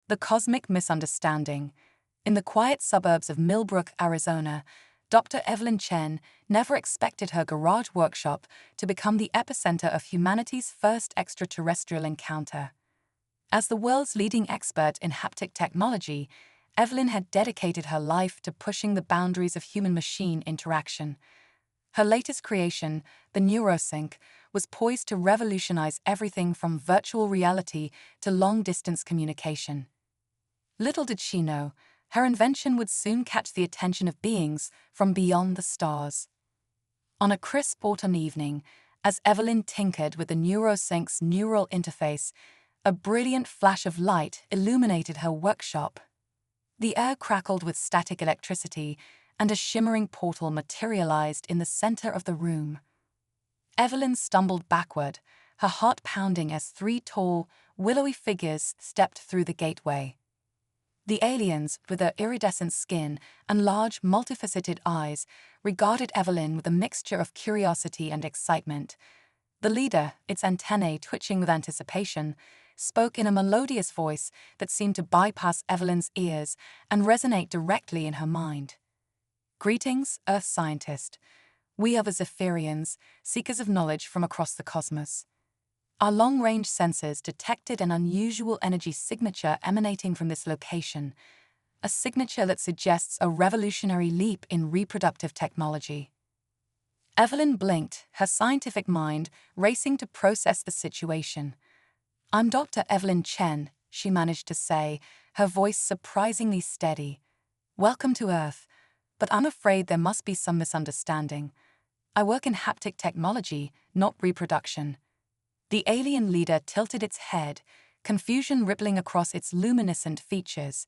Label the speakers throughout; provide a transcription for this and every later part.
Speaker 1: The Cosmic Misunderstanding. In the quiet suburbs of Millbrook, Arizona, Dr. Evelyn Chen never expected her garage workshop to become the epicenter of humanity's first extraterrestrial encounter. As the world's leading expert in haptic technology, Evelyn had dedicated her life to pushing the boundaries of human-machine interaction. Her latest creation, the NeuroSync, was poised to revolutionize everything from virtual reality to long-distance communication. Little did she know, her invention would soon catch the attention of beings from beyond the stars. On a crisp autumn evening, as Evelyn tinkered with the NeuroSync's neural interface, a brilliant flash of light illuminated her workshop. The air crackled with static electricity, and a shimmering portal materialized in the center of the room. Evelyn stumbled backward, her heart pounding as three tall, willowy figures stepped through the gateway. The aliens, with their iridescent skin and large, multifaceted eyes, regarded Evelyn with a mixture of curiosity and excitement. The leader, its antennae twitching with anticipation, spoke in a melodious voice that seemed to bypass Evelyn's ears and resonate directly in her mind. "Greetings, Earth scientist. We are the Zephyrians, seekers of knowledge from across the cosmos. Our long-range sensors detected an unusual energy signature emanating from this location, a signature that suggests a revolutionary leap in reproductive technology." Evelyn blinked, her scientific mind racing to process the situation. "I'm Dr. Evelyn Chen," she managed to say, her voice surprisingly steady. "Welcome to Earth, but I'm afraid there must be some misunderstanding. I work in haptic technology, not reproduction." The alien leader tilted its head, confusion rippling across its luminescent features.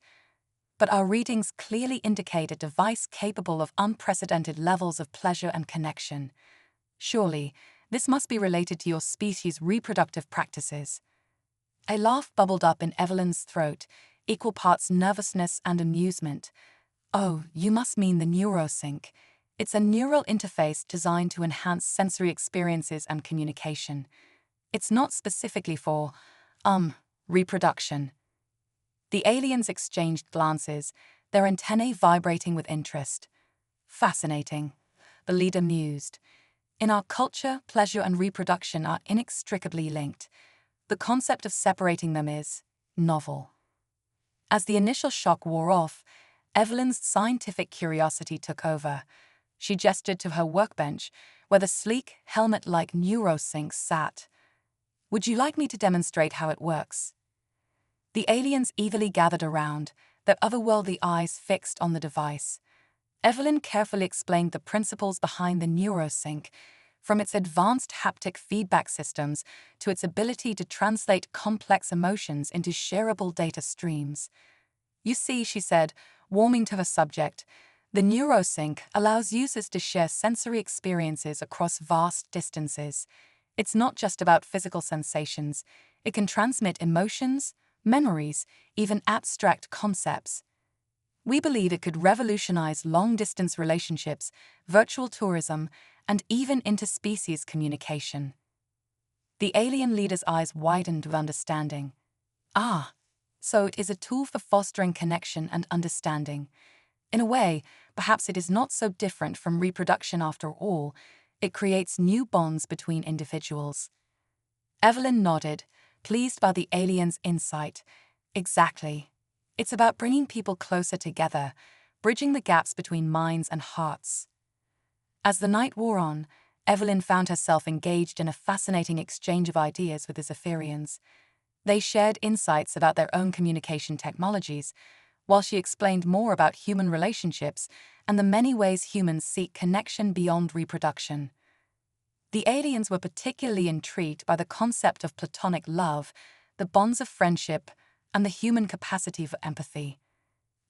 Speaker 1: "But our readings clearly indicate a device capable of unprecedented levels of pleasure and connection. Surely, this must be related to your species' reproductive practices." A laugh bubbled up in Evelyn's throat, equal parts nervousness and amusement. "Oh, you must mean the NeuroSync. It's a neural interface designed to enhance sensory experiences and communication. It's not specifically for, reproduction." The aliens exchanged glances, their antennae vibrating with interest. "Fascinating," the leader mused. "In our culture, pleasure and reproduction are inextricably linked. The concept of separating them is novel." As the initial shock wore off, Evelyn's scientific curiosity took over. She gestured to her workbench, where the sleek, helmet-like NeuroSync sat. "Would you like me to demonstrate how it works?" The aliens eagerly gathered around, their otherworldly eyes fixed on the device. Evelyn carefully explained the principles behind the NeuroSync, from its advanced haptic feedback systems to its ability to translate complex emotions into shareable data streams. "You see," she said, warming to her subject, "the NeuroSync allows users to share sensory experiences across vast distances. It's not just about physical sensations. It can transmit emotions, memories, even abstract concepts. We believe it could revolutionize long-distance relationships, virtual tourism, and even interspecies communication." The alien leader's eyes widened with understanding. "Ah, so it is a tool for fostering connection and understanding. In a way, perhaps it is not so different from reproduction after all. It creates new bonds between individuals." Evelyn nodded, pleased by the alien's insight. "Exactly. It's about bringing people closer together, bridging the gaps between minds and hearts." As the night wore on, Evelyn found herself engaged in a fascinating exchange of ideas with the Zephyrians. They shared insights about their own communication technologies, while she explained more about human relationships and the many ways humans seek connection beyond reproduction. The aliens were particularly intrigued by the concept of platonic love, the bonds of friendship, and the human capacity for empathy.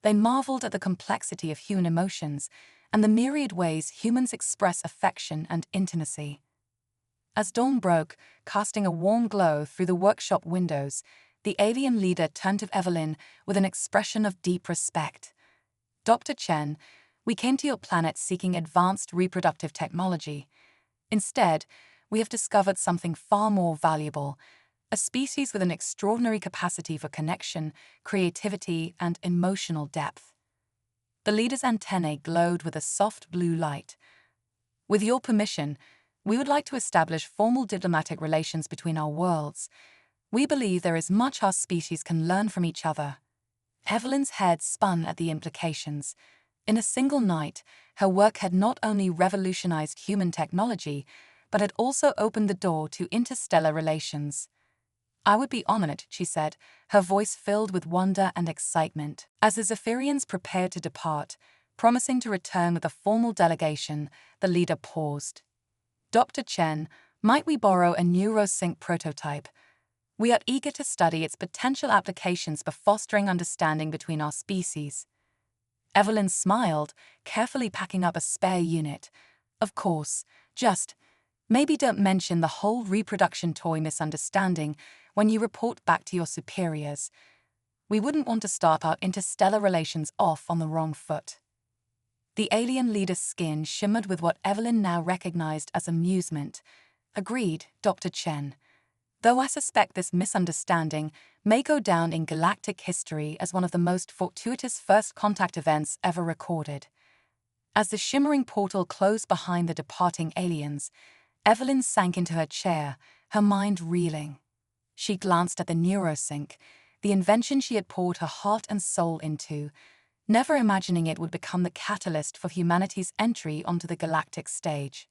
Speaker 1: They marveled at the complexity of human emotions and the myriad ways humans express affection and intimacy. As dawn broke, casting a warm glow through the workshop windows, the alien leader turned to Evelyn with an expression of deep respect. "Dr. Chen, we came to your planet seeking advanced reproductive technology. Instead, we have discovered something far more valuable, a species with an extraordinary capacity for connection, creativity, and emotional depth. The leader's antennae glowed with a soft blue light. With your permission, we would like to establish formal diplomatic relations between our worlds. We believe there is much our species can learn from each other. Evelyn's head spun at the implications. In a single night, her work had not only revolutionized human technology, but had also opened the door to interstellar relations. I would be honored, she said, her voice filled with wonder and excitement. As the Zephyrians prepared to depart, promising to return with a formal delegation, the leader paused. Dr. Chen, might we borrow a neurosync prototype? We are eager to study its potential applications for fostering understanding between our species. Evelyn smiled, carefully packing up a spare unit. Of course, maybe don't mention the whole reproduction toy misunderstanding when you report back to your superiors. We wouldn't want to start our interstellar relations off on the wrong foot. The alien leader's skin shimmered with what Evelyn now recognized as amusement. Agreed, Dr. Chen. Though I suspect this misunderstanding may go down in galactic history as one of the most fortuitous first contact events ever recorded. As the shimmering portal closed behind the departing aliens, Evelyn sank into her chair, her mind reeling. She glanced at the neurosync, the invention she had poured her heart and soul into, never imagining it would become the catalyst for humanity's entry onto the galactic stage.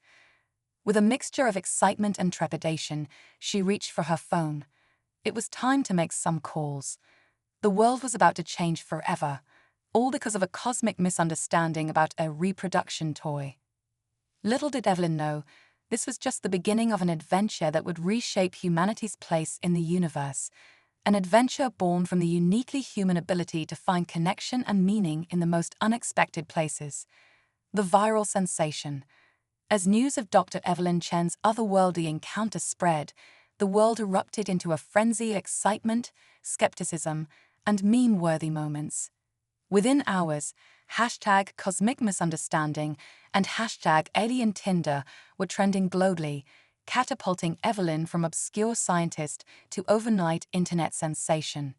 Speaker 1: With a mixture of excitement and trepidation, she reached for her phone. It was time to make some calls. The world was about to change forever, all because of a cosmic misunderstanding about a reproduction toy. Little did Evelyn know, this was just the beginning of an adventure that would reshape humanity's place in the universe, an adventure born from the uniquely human ability to find connection and meaning in the most unexpected places. The viral sensation. As news of Dr. Evelyn Chen's otherworldly encounter spread, the world erupted into a frenzy of excitement, skepticism, and meme-worthy moments. Within hours, #CosmicMisunderstanding and #AlienTinder were trending globally, catapulting Evelyn from obscure scientist to overnight internet sensation.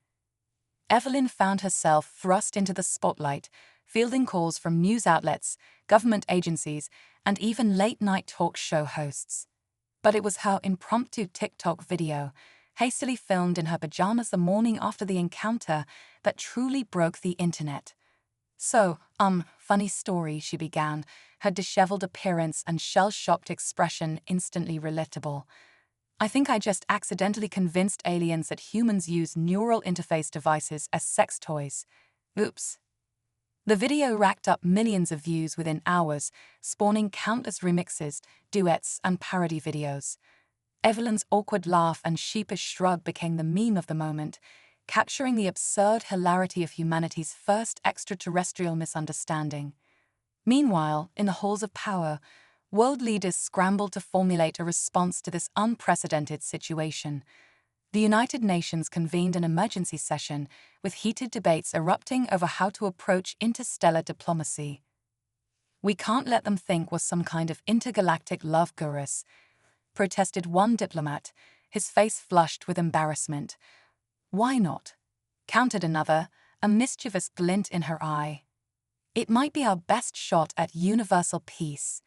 Speaker 1: Evelyn found herself thrust into the spotlight, fielding calls from news outlets, government agencies, and even late-night talk show hosts. But it was her impromptu TikTok video, hastily filmed in her pajamas the morning after the encounter, that truly broke the internet. So, funny story, she began, her disheveled appearance and shell-shocked expression instantly relatable. I think I just accidentally convinced aliens that humans use neural interface devices as sex toys. Oops. The video racked up millions of views within hours, spawning countless remixes, duets, and parody videos. Evelyn's awkward laugh and sheepish shrug became the meme of the moment, capturing the absurd hilarity of humanity's first extraterrestrial misunderstanding. Meanwhile, in the halls of power, world leaders scrambled to formulate a response to this unprecedented situation. The United Nations convened an emergency session, with heated debates erupting over how to approach interstellar diplomacy. We can't let them think we're some kind of intergalactic love gurus, protested one diplomat, his face flushed with embarrassment. Why not? Countered another, a mischievous glint in her eye. It might be our best shot at universal peace.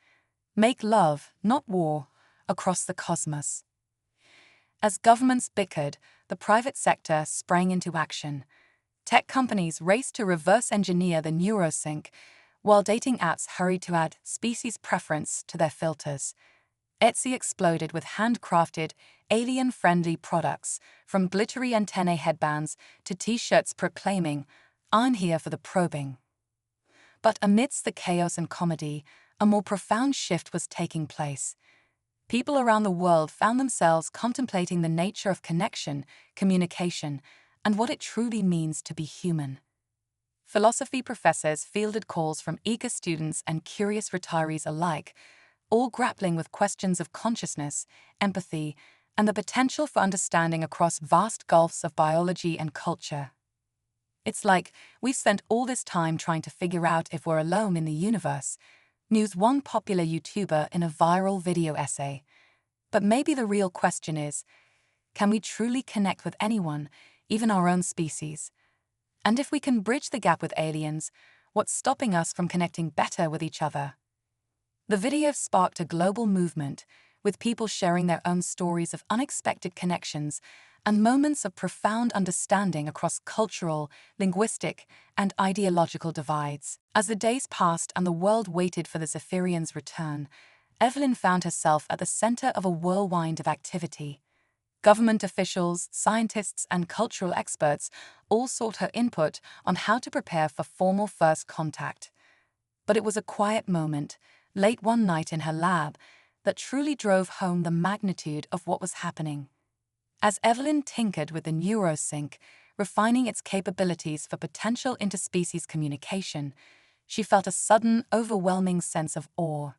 Speaker 1: Make love, not war, across the cosmos. As governments bickered, the private sector sprang into action. Tech companies raced to reverse engineer the neurosync, while dating apps hurried to add species preference to their filters. Etsy exploded with handcrafted, alien-friendly products, from glittery antennae headbands to t-shirts proclaiming, "I'm here for the probing." But amidst the chaos and comedy, a more profound shift was taking place. People around the world found themselves contemplating the nature of connection, communication, and what it truly means to be human. Philosophy professors fielded calls from eager students and curious retirees alike, all grappling with questions of consciousness, empathy, and the potential for understanding across vast gulfs of biology and culture. It's like we've spent all this time trying to figure out if we're alone in the universe, mused one popular YouTuber in a viral video essay. But maybe the real question is Can we truly connect with anyone, even our own species? And if we can bridge the gap with aliens, what's stopping us from connecting better with each other? The video sparked a global movement, with people sharing their own stories of unexpected connections and moments of profound understanding across cultural, linguistic, and ideological divides. As the days passed and the world waited for the Zephyrians' return, Evelyn found herself at the center of a whirlwind of activity. Government officials, scientists, and cultural experts all sought her input on how to prepare for formal first contact. But it was a quiet moment, late one night in her lab, that truly drove home the magnitude of what was happening. As Evelyn tinkered with the neurosync, refining its capabilities for potential interspecies communication, she felt a sudden, overwhelming sense of awe.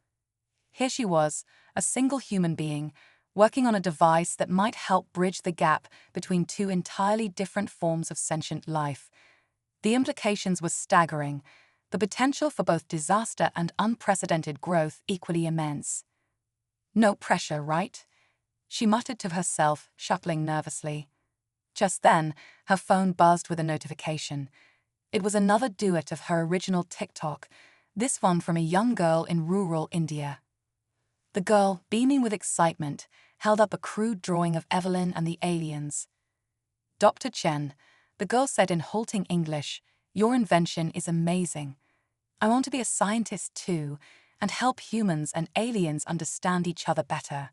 Speaker 1: Here she was, a single human being, working on a device that might help bridge the gap between two entirely different forms of sentient life. The implications were staggering, the potential for both disaster and unprecedented growth equally immense. No pressure, right? She muttered to herself, shuffling nervously. Just then, her phone buzzed with a notification. It was another duet of her original TikTok, this one from a young girl in rural India. The girl, beaming with excitement, held up a crude drawing of Evelyn and the aliens. "Dr. Chen," the girl said in halting English, "your invention is amazing. I want to be a scientist too, and help humans and aliens understand each other better.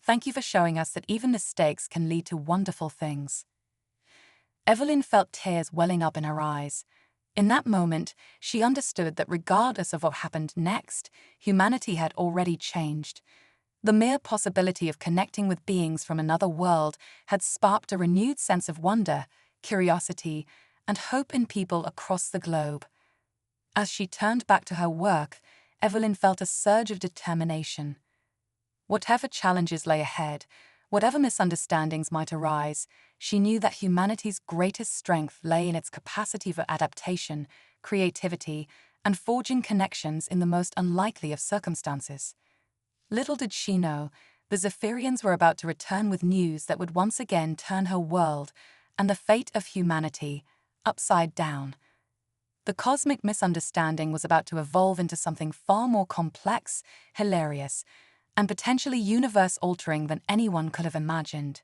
Speaker 1: Thank you for showing us that even mistakes can lead to wonderful things." Evelyn felt tears welling up in her eyes. In that moment, she understood that regardless of what happened next, humanity had already changed. The mere possibility of connecting with beings from another world had sparked a renewed sense of wonder, curiosity, and hope in people across the globe. As she turned back to her work, Evelyn felt a surge of determination. Whatever challenges lay ahead, whatever misunderstandings might arise, she knew that humanity's greatest strength lay in its capacity for adaptation, creativity, and forging connections in the most unlikely of circumstances. Little did she know, the Zephyrians were about to return with news that would once again turn her world and the fate of humanity upside down. The cosmic misunderstanding was about to evolve into something far more complex, hilarious, and potentially universe-altering than anyone could have imagined.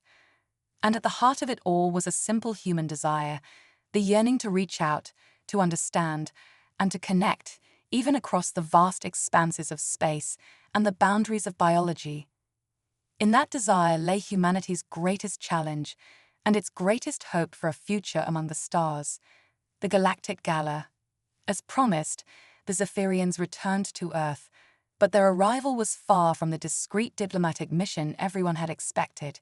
Speaker 1: And at the heart of it all was a simple human desire, the yearning to reach out, to understand, and to connect, even across the vast expanses of space and the boundaries of biology. In that desire lay humanity's greatest challenge and its greatest hope for a future among the stars, the Galactic Gala. As promised, the Zephyrians returned to Earth, but their arrival was far from the discreet diplomatic mission everyone had expected.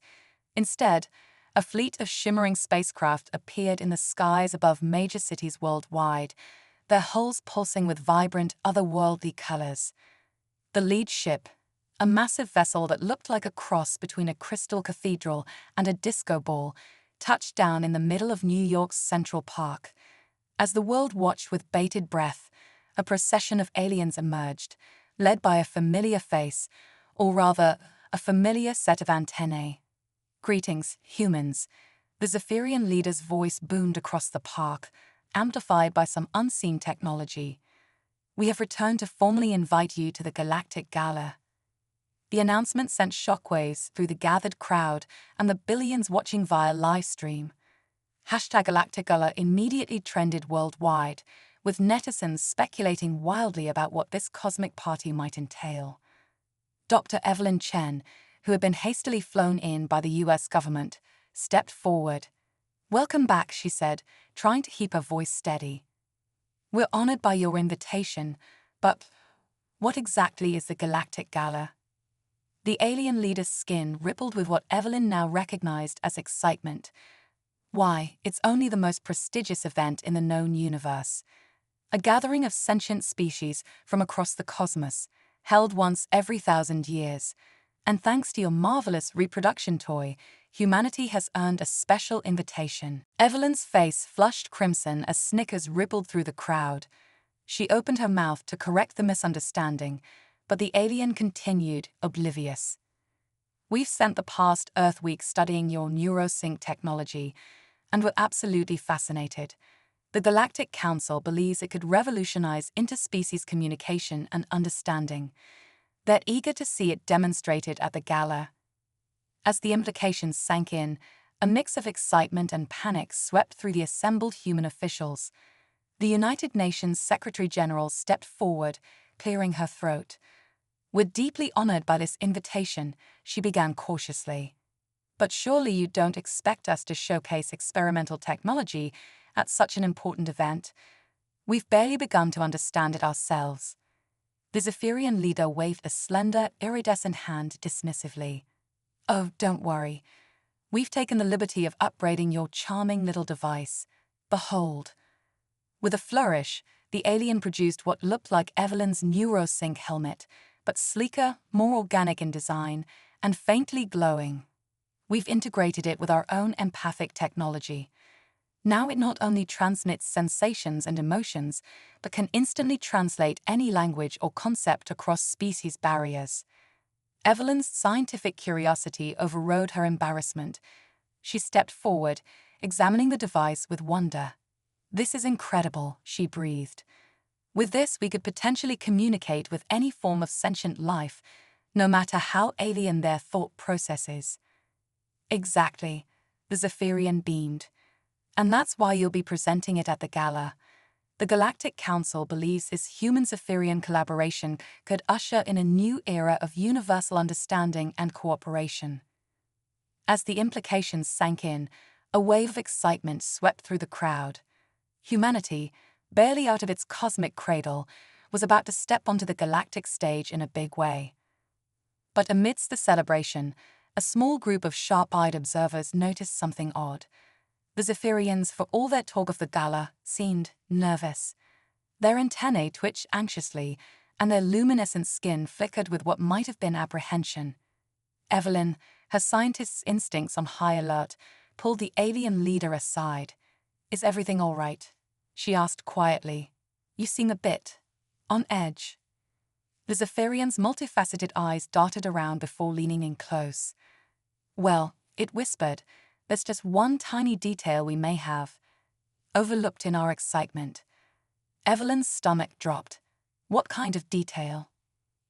Speaker 1: Instead, a fleet of shimmering spacecraft appeared in the skies above major cities worldwide, their hulls pulsing with vibrant, otherworldly colors. The lead ship, a massive vessel that looked like a cross between a crystal cathedral and a disco ball, touched down in the middle of New York's Central Park. As the world watched with bated breath, a procession of aliens emerged, led by a familiar face, or rather, a familiar set of antennae. "Greetings, humans," the Zephyrian leader's voice boomed across the park, amplified by some unseen technology. "We have returned to formally invite you to the Galactic Gala." The announcement sent shockwaves through the gathered crowd and the billions watching via live stream. #Galactic Gala immediately trended worldwide, with netizens speculating wildly about what this cosmic party might entail. Dr. Evelyn Chen, who had been hastily flown in by the US government, stepped forward. "Welcome back," she said, trying to keep her voice steady. "We're honored by your invitation, but what exactly is the Galactic Gala?" The alien leader's skin rippled with what Evelyn now recognized as excitement. "Why, it's only the most prestigious event in the known universe. A gathering of sentient species from across the cosmos, held once every 1,000 years. And thanks to your marvelous reproduction toy, humanity has earned a special invitation." Evelyn's face flushed crimson as snickers rippled through the crowd. She opened her mouth to correct the misunderstanding, but the alien continued, oblivious. We've spent the past Earth week studying your neurosync technology, and we're absolutely fascinated. The Galactic Council believes it could revolutionize interspecies communication and understanding. They're eager to see it demonstrated at the gala. As the implications sank in, a mix of excitement and panic swept through the assembled human officials. The United Nations Secretary-General stepped forward, clearing her throat. "We're deeply honored by this invitation," she began cautiously. "But surely you don't expect us to showcase experimental technology at such an important event? We've barely begun to understand it ourselves." The Zephyrian leader waved a slender, iridescent hand dismissively. "Oh, don't worry. We've taken the liberty of upgrading your charming little device. Behold." With a flourish, the alien produced what looked like Evelyn's neurosync helmet, but sleeker, more organic in design, and faintly glowing. "We've integrated it with our own empathic technology. Now it not only transmits sensations and emotions, but can instantly translate any language or concept across species barriers." Evelyn's scientific curiosity overrode her embarrassment. She stepped forward, examining the device with wonder. "This is incredible," she breathed. "With this, we could potentially communicate with any form of sentient life, no matter how alien their thought process is." "Exactly," the Zephyrian beamed. "And that's why you'll be presenting it at the gala. The Galactic Council believes this human-Zephyrian collaboration could usher in a new era of universal understanding and cooperation." As the implications sank in, a wave of excitement swept through the crowd. Humanity, barely out of its cosmic cradle, was about to step onto the galactic stage in a big way. But amidst the celebration, a small group of sharp-eyed observers noticed something odd. The Zephyrians, for all their talk of the gala, seemed nervous. Their antennae twitched anxiously, and their luminescent skin flickered with what might have been apprehension. Evelyn, her scientist's instincts on high alert, pulled the alien leader aside. "Is everything all right?" she asked quietly. "You seem a bit on edge." The Zephyrian's multifaceted eyes darted around before leaning in close. "Well," it whispered, "there's just one tiny detail we may have overlooked in our excitement." Evelyn's stomach dropped. "What kind of detail?"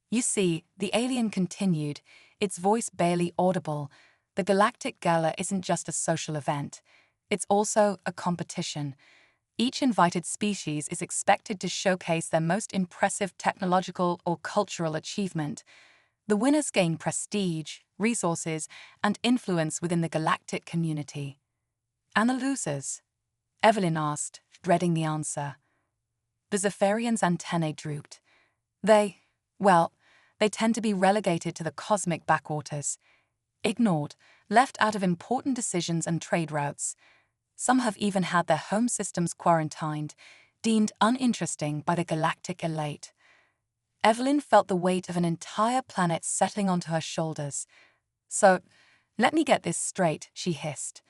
Speaker 1: "You see," the alien continued, its voice barely audible, "the Galactic Gala isn't just a social event. It's also a competition. Each invited species is expected to showcase their most impressive technological or cultural achievement. The winners gain prestige, resources, and influence within the galactic community." "And the losers?" Evelyn asked, dreading the answer. The Zephyrian's antennae drooped. Well, they tend to be relegated to the cosmic backwaters. Ignored, left out of important decisions and trade routes. Some have even had their home systems quarantined, deemed uninteresting by the galactic elite." Evelyn felt the weight of an entire planet settling onto her shoulders. "So, let me get this straight," she hissed.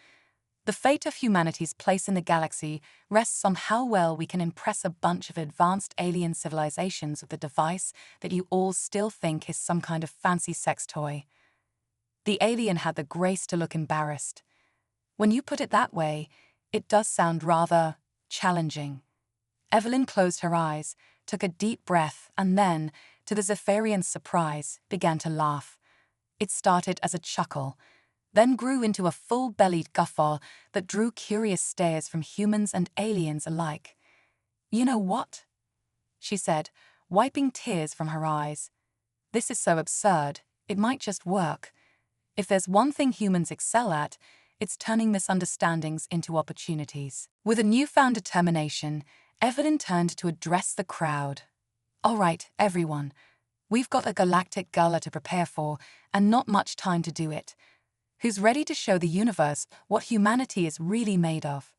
Speaker 1: "The fate of humanity's place in the galaxy rests on how well we can impress a bunch of advanced alien civilizations with a device that you all still think is some kind of fancy sex toy." The alien had the grace to look embarrassed. "When you put it that way, it does sound rather challenging." Evelyn closed her eyes, took a deep breath, and then, to the Zephyrian's surprise, began to laugh. It started as a chuckle, then grew into a full-bellied guffaw that drew curious stares from humans and aliens alike. "You know what?" she said, wiping tears from her eyes. "This is so absurd, it might just work. If there's one thing humans excel at, it's turning misunderstandings into opportunities." With a newfound determination, Evelyn turned to address the crowd. "All right, everyone. We've got a galactic gala to prepare for, and not much time to do it. Who's ready to show the universe what humanity is really made of?"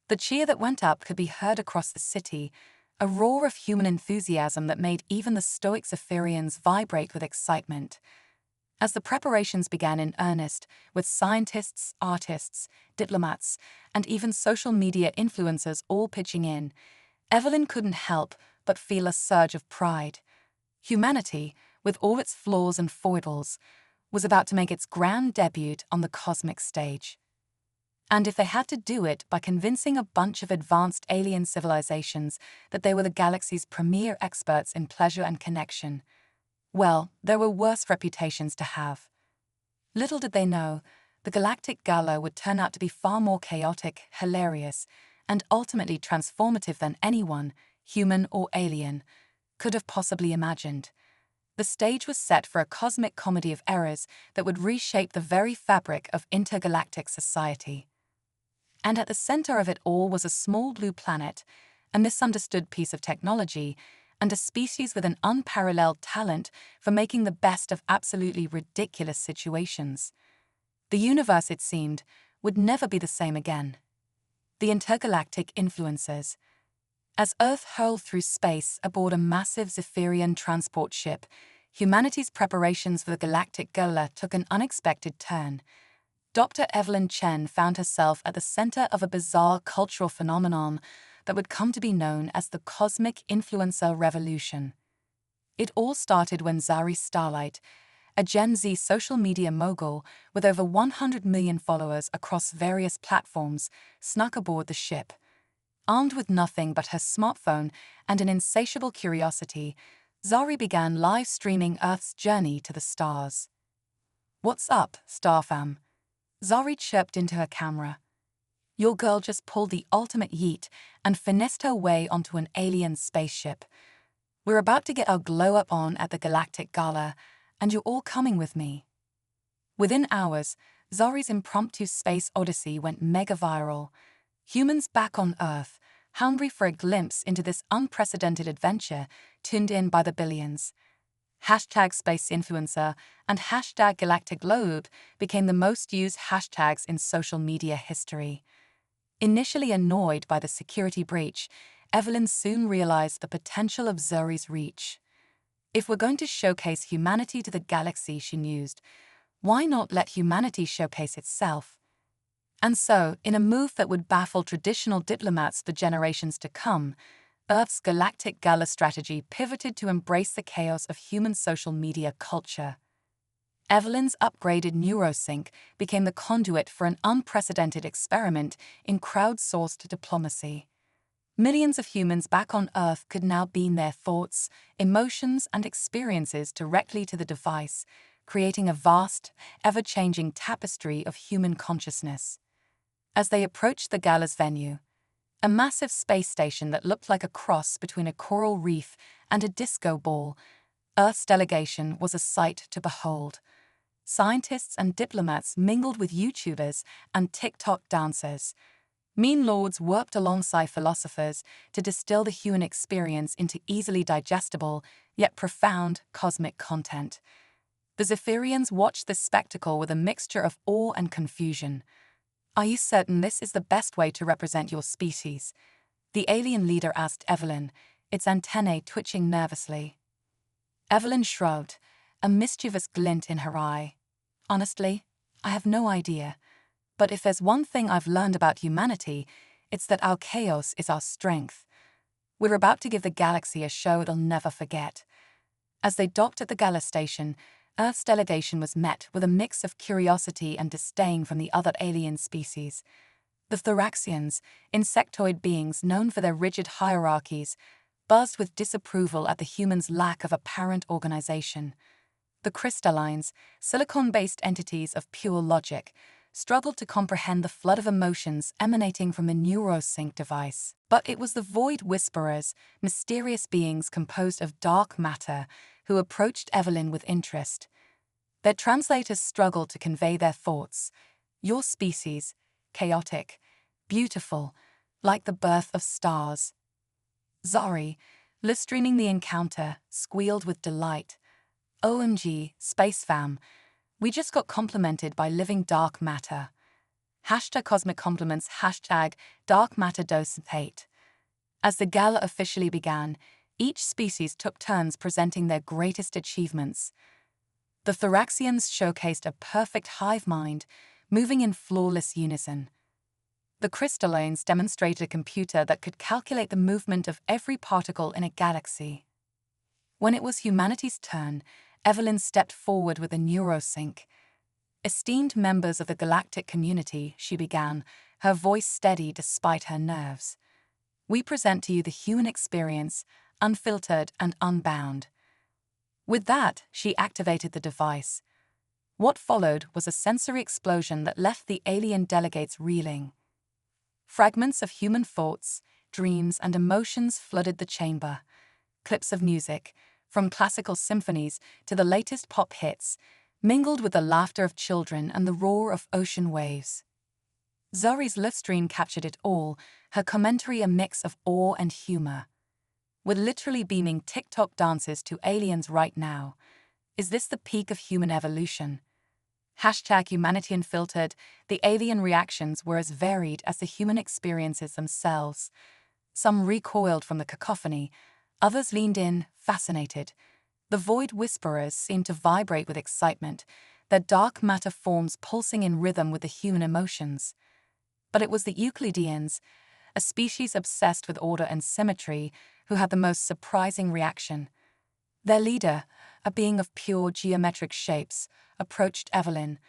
Speaker 1: The cheer that went up could be heard across the city, a roar of human enthusiasm that made even the stoic Zephyrians vibrate with excitement. As the preparations began in earnest, with scientists, artists, diplomats, and even social media influencers all pitching in, Evelyn couldn't help but feel a surge of pride. Humanity, with all its flaws and foibles, was about to make its grand debut on the cosmic stage. And if they had to do it by convincing a bunch of advanced alien civilizations that they were the galaxy's premier experts in pleasure and connection, well, there were worse reputations to have. Little did they know, the galactic gala would turn out to be far more chaotic, hilarious, and ultimately transformative than anyone, human or alien, could have possibly imagined. The stage was set for a cosmic comedy of errors that would reshape the very fabric of intergalactic society. And at the center of it all was a small blue planet, a misunderstood piece of technology, and a species with an unparalleled talent for making the best of absolutely ridiculous situations. The universe, it seemed, would never be the same again. The intergalactic influences. As Earth hurled through space aboard a massive Zephyrian transport ship, humanity's preparations for the galactic gala took an unexpected turn. Dr. Evelyn Chen found herself at the center of a bizarre cultural phenomenon that would come to be known as the cosmic influencer revolution. It all started when Zari Starlight, a Gen Z social media mogul with over 100 million followers across various platforms, snuck aboard the ship. Armed with nothing but her smartphone and an insatiable curiosity, Zari began live streaming Earth's journey to the stars. "What's up, Starfam?" Zari chirped into her camera. "Your girl just pulled the ultimate yeet and finessed her way onto an alien spaceship. We're about to get our glow-up on at the Galactic Gala, and you're all coming with me." Within hours, Zari's impromptu space odyssey went mega-viral. Humans back on Earth, hungry for a glimpse into this unprecedented adventure, tuned in by the billions. #SpaceInfluencer and #GalacticGlobe became the most used hashtags in social media history. Initially annoyed by the security breach, Evelyn soon realized the potential of Zari's reach. If we're going to showcase humanity to the galaxy, she mused, why not let humanity showcase itself? And so, in a move that would baffle traditional diplomats for generations to come, Earth's galactic gala strategy pivoted to embrace the chaos of human social media culture. Evelyn's upgraded NeuroSync became the conduit for an unprecedented experiment in crowdsourced diplomacy. Millions of humans back on Earth could now beam their thoughts, emotions, and experiences directly to the device, creating a vast, ever-changing tapestry of human consciousness. As they approached the gala's venue, a massive space station that looked like a cross between a coral reef and a disco ball, Earth's delegation was a sight to behold. Scientists and diplomats mingled with YouTubers and TikTok dancers. Meme lords worked alongside philosophers to distill the human experience into easily digestible, yet profound, cosmic content. The Zephyrians watched this spectacle with a mixture of awe and confusion. "Are you certain this is the best way to represent your species?" the alien leader asked Evelyn, its antennae twitching nervously. Evelyn shrugged, a mischievous glint in her eye. "Honestly, I have no idea. But if there's one thing I've learned about humanity, it's that our chaos is our strength. We're about to give the galaxy a show it'll never forget." As they docked at the gala station, Earth's delegation was met with a mix of curiosity and disdain from the other alien species. The Thoraxians, insectoid beings known for their rigid hierarchies, buzzed with disapproval at the humans' lack of apparent organization. The crystallines, silicon-based entities of pure logic, struggled to comprehend the flood of emotions emanating from the NeuroSync device. But it was the Void Whisperers, mysterious beings composed of dark matter, who approached Evelyn with interest. Their translators struggled to convey their thoughts. "Your species, chaotic, beautiful, like the birth of stars." Zari, live-streaming the encounter, squealed with delight. "OMG, Space Fam, we just got complimented by living dark matter." #Cosmic compliments, #Dark Matter Dose Hate. As the gala officially began, each species took turns presenting their greatest achievements. The Thoraxians showcased a perfect hive mind, moving in flawless unison. The crystallines demonstrated a computer that could calculate the movement of every particle in a galaxy. When it was humanity's turn, Evelyn stepped forward with a neurosync. "Esteemed members of the galactic community," she began, her voice steady despite her nerves. "We present to you the human experience, unfiltered and unbound." With that, she activated the device. What followed was a sensory explosion that left the alien delegates reeling. Fragments of human thoughts, dreams, and emotions flooded the chamber. Clips of music, from classical symphonies to the latest pop hits, mingled with the laughter of children and the roar of ocean waves. Zori's live stream captured it all, her commentary a mix of awe and humor. "We're literally beaming TikTok dances to aliens right now. Is this the peak of human evolution?" #humanity unfiltered, the alien reactions were as varied as the human experiences themselves. Some recoiled from the cacophony, others leaned in, fascinated. The void whisperers seemed to vibrate with excitement, their dark matter forms pulsing in rhythm with the human emotions. But it was the Euclideans, a species obsessed with order and symmetry, who had the most surprising reaction. Their leader, a being of pure geometric shapes, approached Evelyn.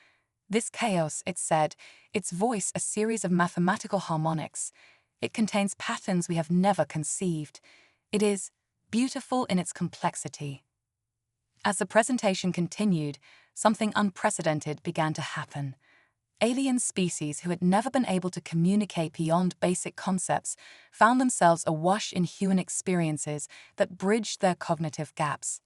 Speaker 1: "This chaos," it said, its voice a series of mathematical harmonics. "It contains patterns we have never conceived. It is beautiful in its complexity." As the presentation continued, something unprecedented began to happen. Alien species who had never been able to communicate beyond basic concepts found themselves awash in human experiences that bridged their cognitive gaps.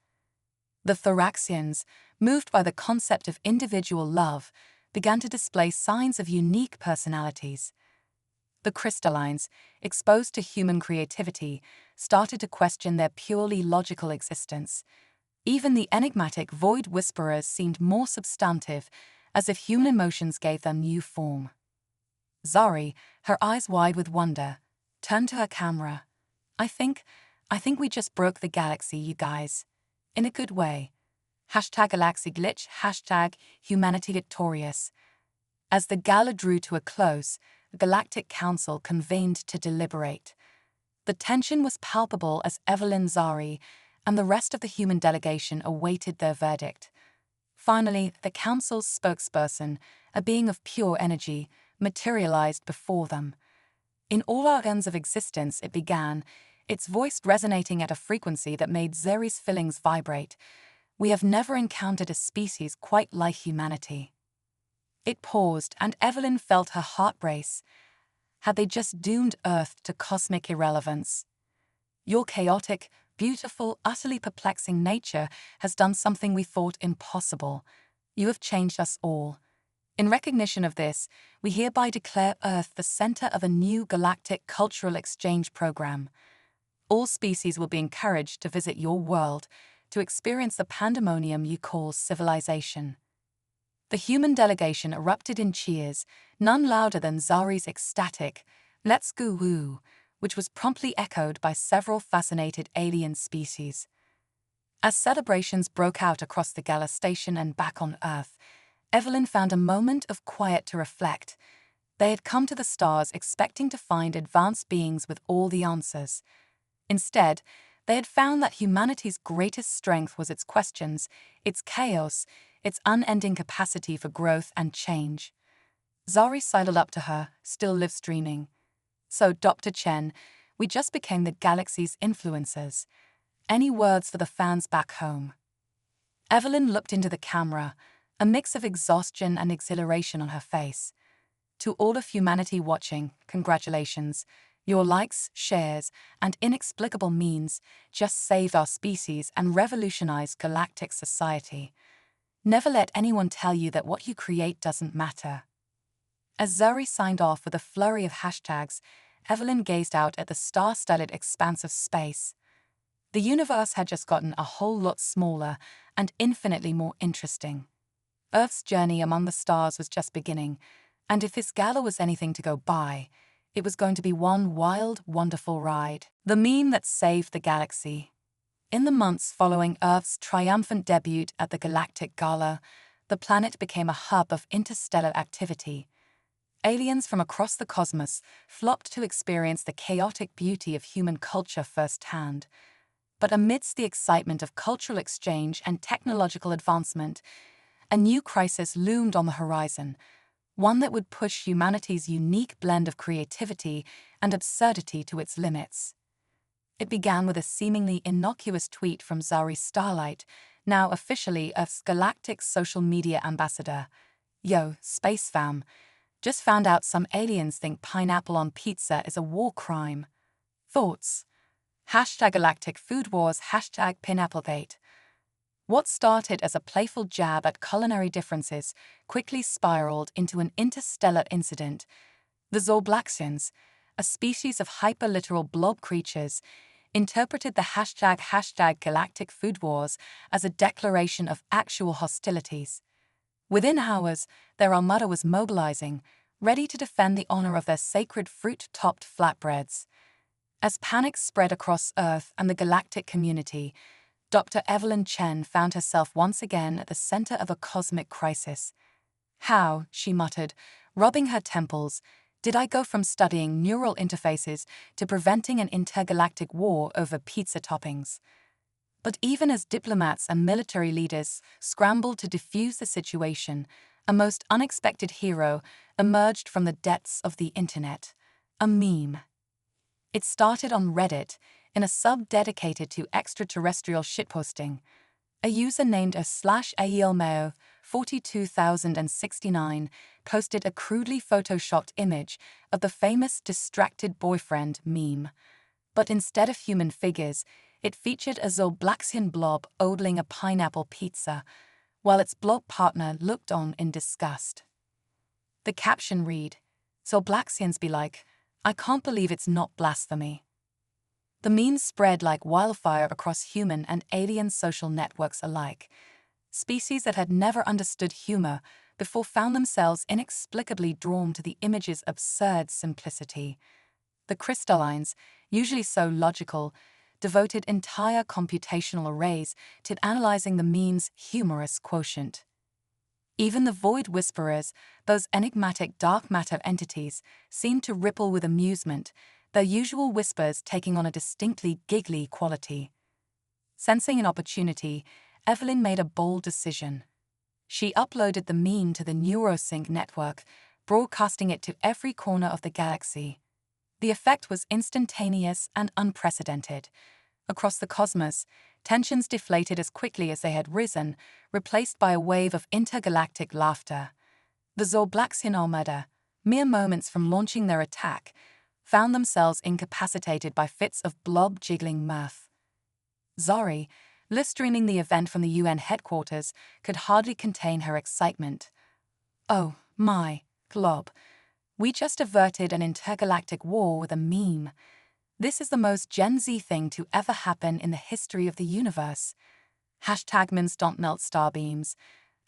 Speaker 1: The Thoraxians, moved by the concept of individual love, began to display signs of unique personalities. The crystallines, exposed to human creativity, started to question their purely logical existence. Even the enigmatic void whisperers seemed more substantive, as if human emotions gave them new form. Zari, her eyes wide with wonder, turned to her camera. I think we just broke the galaxy, you guys. In a good way. #Galaxy glitch, #humanity victorious." As the gala drew to a close, the Galactic Council convened to deliberate. The tension was palpable as Evelyn, Zari, and the rest of the human delegation awaited their verdict. Finally, the Council's spokesperson, a being of pure energy, materialized before them. In all organs of existence it began, its voice resonating at a frequency that made Zeri's fillings vibrate. "We have never encountered a species quite like humanity." It paused, and Evelyn felt her heart race. Had they just doomed Earth to cosmic irrelevance? "Your chaotic, beautiful, utterly perplexing nature has done something we thought impossible. You have changed us all. In recognition of this, we hereby declare Earth the center of a new galactic cultural exchange program. All species will be encouraged to visit your world, to experience the pandemonium you call civilization." The human delegation erupted in cheers, none louder than Zari's ecstatic, "Let's go woo," which was promptly echoed by several fascinated alien species. As celebrations broke out across the gala station and back on Earth, Evelyn found a moment of quiet to reflect. They had come to the stars expecting to find advanced beings with all the answers. Instead, they had found that humanity's greatest strength was its questions, its chaos, its unending capacity for growth and change. Zari sidled up to her, still live streaming. "So, Dr. Chen, we just became the galaxy's influencers. Any words for the fans back home?" Evelyn looked into the camera, a mix of exhaustion and exhilaration on her face. "To all of humanity watching, congratulations. Your likes, shares, and inexplicable means just saved our species and revolutionized galactic society. Never let anyone tell you that what you create doesn't matter." As Zari signed off with a flurry of hashtags, Evelyn gazed out at the star-studded expanse of space. The universe had just gotten a whole lot smaller and infinitely more interesting. Earth's journey among the stars was just beginning, and if this gala was anything to go by, it was going to be one wild, wonderful ride. The meme that saved the galaxy. In the months following Earth's triumphant debut at the Galactic Gala, the planet became a hub of interstellar activity. Aliens from across the cosmos flocked to experience the chaotic beauty of human culture firsthand. But amidst the excitement of cultural exchange and technological advancement, a new crisis loomed on the horizon, one that would push humanity's unique blend of creativity and absurdity to its limits. It began with a seemingly innocuous tweet from Zari Starlight, now officially Earth's galactic social media ambassador. "Yo, space fam. Just found out some aliens think pineapple on pizza is a war crime. Thoughts? Hashtag galactic food wars, hashtag pineapplegate." What started as a playful jab at culinary differences quickly spiraled into an interstellar incident. The Zorblaxians, a species of hyperliteral blob creatures, interpreted the hashtag galactic food wars as a declaration of actual hostilities. Within hours, their armada was mobilizing, ready to defend the honor of their sacred fruit-topped flatbreads. As panic spread across Earth and the galactic community, Dr. Evelyn Chen found herself once again at the center of a cosmic crisis. "How," she muttered, rubbing her temples, "did I go from studying neural interfaces to preventing an intergalactic war over pizza toppings?" But even as diplomats and military leaders scrambled to defuse the situation, a most unexpected hero emerged from the depths of the internet: a meme. It started on Reddit, in a sub dedicated to extraterrestrial shitposting. A user named /AELMAO 42069 posted a crudely photoshopped image of the famous distracted boyfriend meme. But instead of human figures, it featured a Zorblaxian blob odling a pineapple pizza, while its blob partner looked on in disgust. The caption read, "Zorblaxians be like, I can't believe it's not blasphemy." The meme spread like wildfire across human and alien social networks alike. Species that had never understood humor before found themselves inexplicably drawn to the image's absurd simplicity. The crystallines, usually so logical, devoted entire computational arrays to analyzing the meme's humorous quotient. Even the void whisperers, those enigmatic dark matter entities, seemed to ripple with amusement, their usual whispers taking on a distinctly giggly quality. Sensing an opportunity, Evelyn made a bold decision. She uploaded the meme to the Neurosync network, broadcasting it to every corner of the galaxy. The effect was instantaneous and unprecedented. Across the cosmos, tensions deflated as quickly as they had risen, replaced by a wave of intergalactic laughter. The Zorblaxian Armada, mere moments from launching their attack, found themselves incapacitated by fits of blob-jiggling mirth. Zari, live-streaming the event from the UN headquarters, could hardly contain her excitement. "Oh, my, glob. We just averted an intergalactic war with a meme. This is the most Gen Z thing to ever happen in the history of the universe. Hashtag memes don't melt starbeams."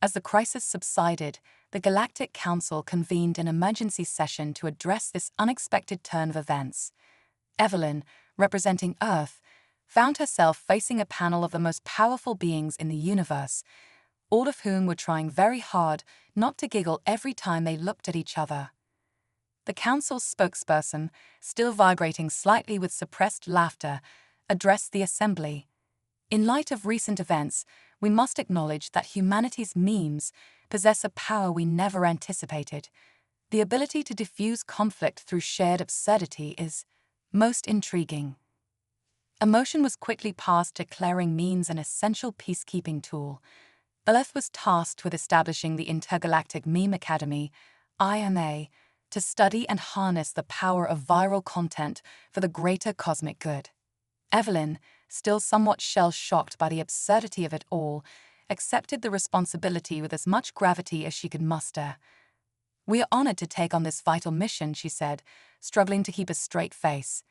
Speaker 1: As the crisis subsided, the Galactic Council convened an emergency session to address this unexpected turn of events. Evelyn, representing Earth, found herself facing a panel of the most powerful beings in the universe, all of whom were trying very hard not to giggle every time they looked at each other. The council's spokesperson, still vibrating slightly with suppressed laughter, addressed the assembly. "In light of recent events, we must acknowledge that humanity's memes possess a power we never anticipated. The ability to diffuse conflict through shared absurdity is most intriguing." A motion was quickly passed declaring memes an essential peacekeeping tool. Earth was tasked with establishing the Intergalactic Meme Academy, IMA, to study and harness the power of viral content for the greater cosmic good. Evelyn, still somewhat shell-shocked by the absurdity of it all, accepted the responsibility with as much gravity as she could muster. "We are honored to take on this vital mission," she said, struggling to keep a straight face.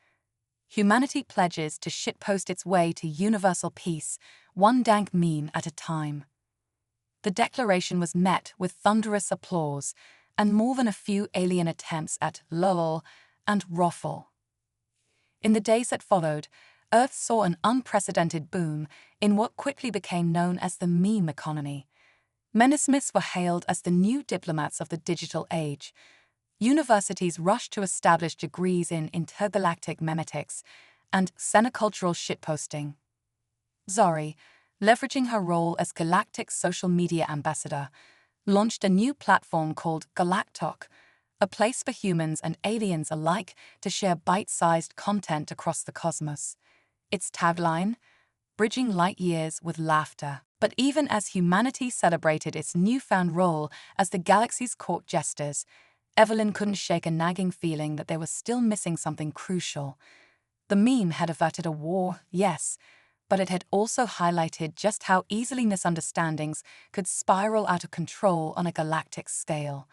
Speaker 1: "Humanity pledges to shitpost its way to universal peace, one dank meme at a time." The declaration was met with thunderous applause, and more than a few alien attempts at lol and ruffle. In the days that followed, Earth saw an unprecedented boom in what quickly became known as the meme economy. Menesmiths were hailed as the new diplomats of the digital age. Universities rushed to establish degrees in intergalactic memetics and xenocultural shitposting. Zari, leveraging her role as galactic social media ambassador, launched a new platform called Galactok, a place for humans and aliens alike to share bite-sized content across the cosmos. Its tagline: bridging light years with laughter. But even as humanity celebrated its newfound role as the galaxy's court jesters, Evelyn couldn't shake a nagging feeling that they were still missing something crucial. The meme had averted a war, yes, but it had also highlighted just how easily misunderstandings could spiral out of control on a galactic scale.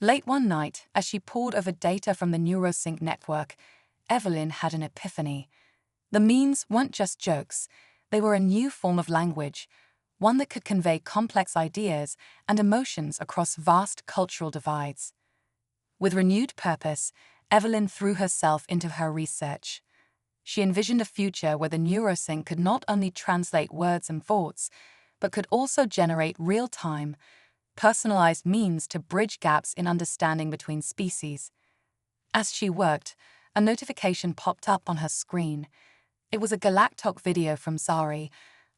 Speaker 1: Late one night, as she pored over data from the NeuroSync network, Evelyn had an epiphany. The memes weren't just jokes, they were a new form of language, one that could convey complex ideas and emotions across vast cultural divides. With renewed purpose, Evelyn threw herself into her research. She envisioned a future where the NeuroSync could not only translate words and thoughts, but could also generate real-time, personalized memes to bridge gaps in understanding between species. As she worked, a notification popped up on her screen. It was a Galactok video from Zari,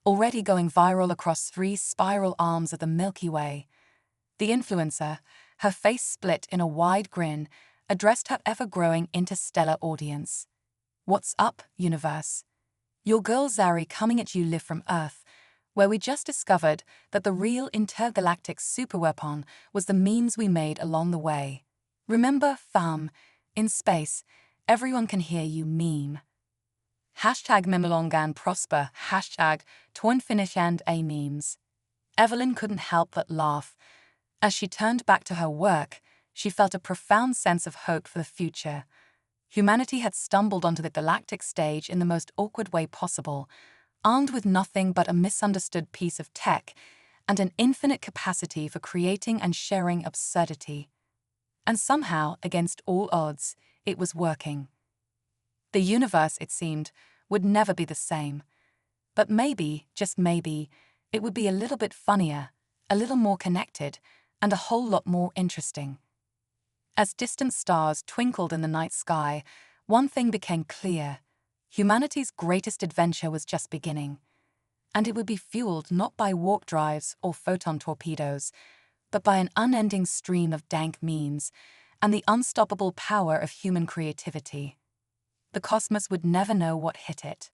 Speaker 1: already going viral across 3 spiral arms of the Milky Way. The influencer, her face split in a wide grin, addressed her ever-growing interstellar audience. "What's up, universe? Your girl Zari coming at you live from Earth, where we just discovered that the real intergalactic superweapon was the memes we made along the way. Remember, fam, in space, everyone can hear you meme. Hashtag Mimilongan prosper, hashtag Twinfinish and A memes." Evelyn couldn't help but laugh. As she turned back to her work, she felt a profound sense of hope for the future. Humanity had stumbled onto the galactic stage in the most awkward way possible, armed with nothing but a misunderstood piece of tech and an infinite capacity for creating and sharing absurdity. And somehow, against all odds, it was working. The universe, it seemed, would never be the same. But maybe, just maybe, it would be a little bit funnier, a little more connected, and a whole lot more interesting. As distant stars twinkled in the night sky, one thing became clear: humanity's greatest adventure was just beginning. And it would be fueled not by warp drives or photon torpedoes, but by an unending stream of dank memes and the unstoppable power of human creativity. The cosmos would never know what hit it.